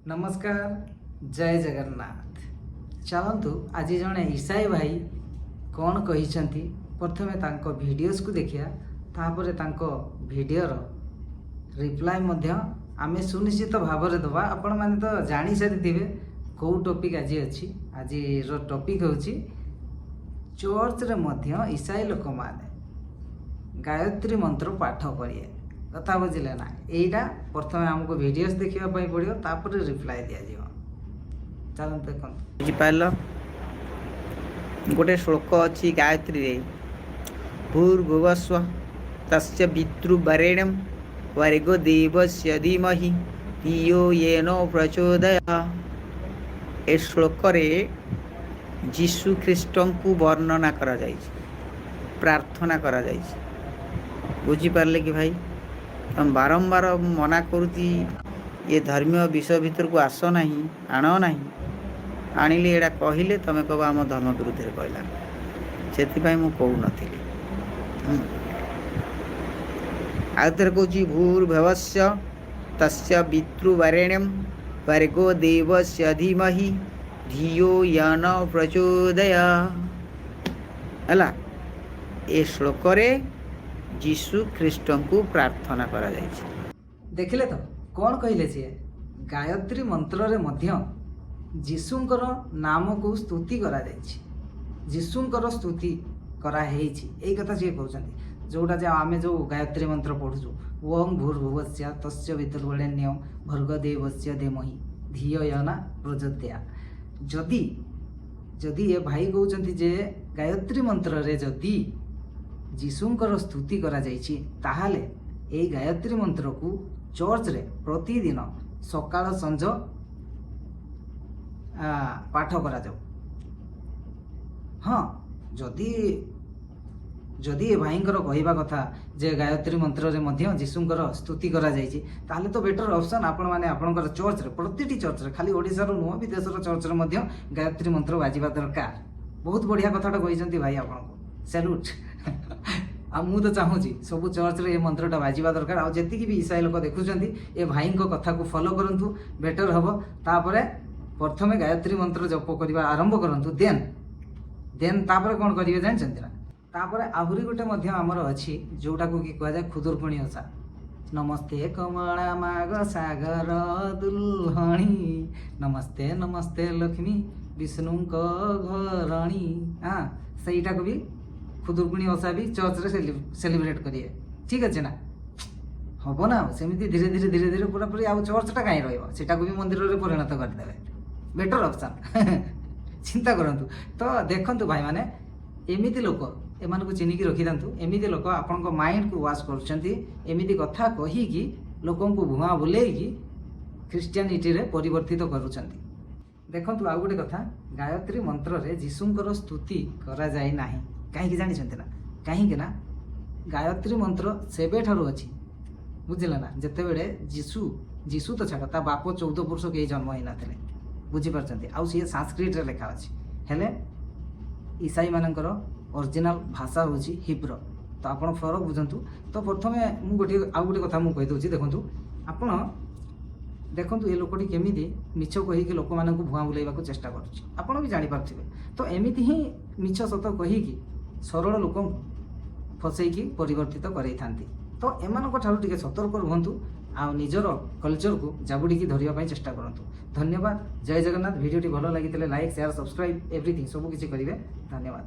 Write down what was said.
नमस्कार जय जगन्नाथ। चलतु आज जड़े ईसाई भाई कौन कही प्रथमे तांको वीडियोस को देखिया तापर तांको वीडियोर रिप्लाय आमे सुनिश्चित भाव में दबा। आपण मैंने तो जानी सारी कौ टॉपिक आज अच्छी आज टॉपिक होची चर्च रे मध्य ईसाई लोक माने गायत्री मंत्र पाठ करिए कथा बुझिले ना। एटा प्रथमे हमको वीडियोस देखिबा पई पड़ियो तापर रिप्लाय दिया जीव। चलन देखन बुझी पाइल गोटे श्लोक अछि गायत्री रे भूर्भुवस्व तस्य पितृवरेण्यं वर्गो देवस्य धीमहि धियो येनो प्रचोदयात्। ए श्लोक रे यीशु ख्रीष्टन को वर्णना करा जाइछि, प्रार्थना करा जाइछि। बुझी पारले कि भाई हम बारंबार मना करुती ये धर्मीय विषय भीतर को आस नहीं आण नहीं आणिले एडा कहले तमे कब आम धर्म विरुद्ध रे कहला से मु कहू नथिली। आउथर कहूँ भूर्भुवस्य तस्य पितृवरेण्यं वर्गो देवस्य धीमहि धियो यन प्रचोदयात्। हला ए श्लोक रे यीशु ख्रीष्ट को प्रार्थना करा जाइछि। देखिले तो कौन कहले सी गायत्री मंत्र रे मध्य जीशुंकर नाम को स्तुति करा जाइछि, जीशुंकर स्तुति करा हेछि। एई कथा जे कहउछन्ती जोटा जे आमे जो गायत्री मंत्र पढुछु ओम भूर्भुवस्य तस्य पितृवरेण्यं भर्गो देवस्य धीमहि धियो यना प्रचोदयात्। जदि जदि ए भाई कहउछन्ती जे गायत्री मंत्र रे जदि जीशुंकर स्तुति करा जाइछि ताहाले एई गायत्री मंत्र को चर्च रे प्रतिदिन सकाळ संज पाठ करा जाऊ। हाँ जदि जदि ए भाईंकर कहवा कथा जे गायत्री मंत्र रे मध्य जीशुंकर स्तुति करा जाइछि ताहाले तो बेटर ऑप्शन आपण माने आपणकर चर्च रे प्रतिटी चर्च रे खाली ओडिसा रो नुह विदेशर चर्च रे मध्य गायत्री मंत्र बाजिबा दरकार। बहुत बढ़िया कथाटा कहिसंती भाई आपनको सैल्यूट। आ मु तो चाहूँगी सब चर्च रे मंत्रटा बाजिबा दरकार। आ जेतिकी भी ईसाई लोक देखुचंती ए भाई कथा को फॉलो करंतु बेटर हबो। तापरे प्रथमे गायत्री मंत्र जप करबा आरंभ करंतु देन तापरे कोन करिवे जानछंती ना। तापरे आहुरी गोटे मध्य हमर अछि जोटा को की कहजा खुदुरकुणी ओसा। नमस्ते कमला माग सागर दुल्हणी नमस्ते नमस्ते लक्ष्मी विष्णु को घरणी। हाँ सहीटा को भी खुदुरकुणी ओसा भी चर्च रे सेलिब्रेट करिए। ठीक अच्छे ना हम ना सेमती धीरे धीरे धीरे धीरे पूरा पूरी आउ चर्चटा कहीं रहा सेटा को भी मंदिर में परिणत करदे बेटर ऑप्शन। चिंता करंतु तो देखंतु भाई माने एमिति लोक एमान को चिन्हिकी रखी दांतु। एमिति लोक आपन को माइंड को वाश करछंती एमिति कथा कही कि लोकन को भुआ बुलेई कि क्रिश्चियनिटी रे परिवर्तित करूछंती। देखंतु आ गोटे कथा गायत्री मंत्र रे जीशुंकर स्तुति करा जाय नाही कहीं जानी ना। कहीं ना गायत्री मंत्र सेबे ठारू अच्छी बुझिले ना। जिते बड़े जीशु तो छाड़ ता बाप 14 पुरुष कहीं जन्म ही नाते बुझीपारती आउ सी संस्कृत रे लिखा अच्छी हेले ईसाई मानकर ओरिजिनल भाषा हूँ हिब्रू। तो आप फरक बुझंतु। तो प्रथमे मु गोटे आउ गोटे कथा मुझे कहीदे देखूँ आपण देखु ये लोकटी केमी मिछ कहीकि लोक मानक भुआ बुलेवा चेष्टा कर भी जापारे। तो एमती ही मिछ सत कहीकि सरल लोक फसैकी परिवर्तित कराई थांती। तो एमानक ठारू टिके सतर्क रुहंतु आ निजर कल्चर को जाबुड़ी धरिया चेष्टा करंतु। धन्यवाद। जय जगन्नाथ। वीडियोटी भल लगी लाइक शेयर सब्सक्राइब एवरीथिंग सब किसी करेंगे। धन्यवाद।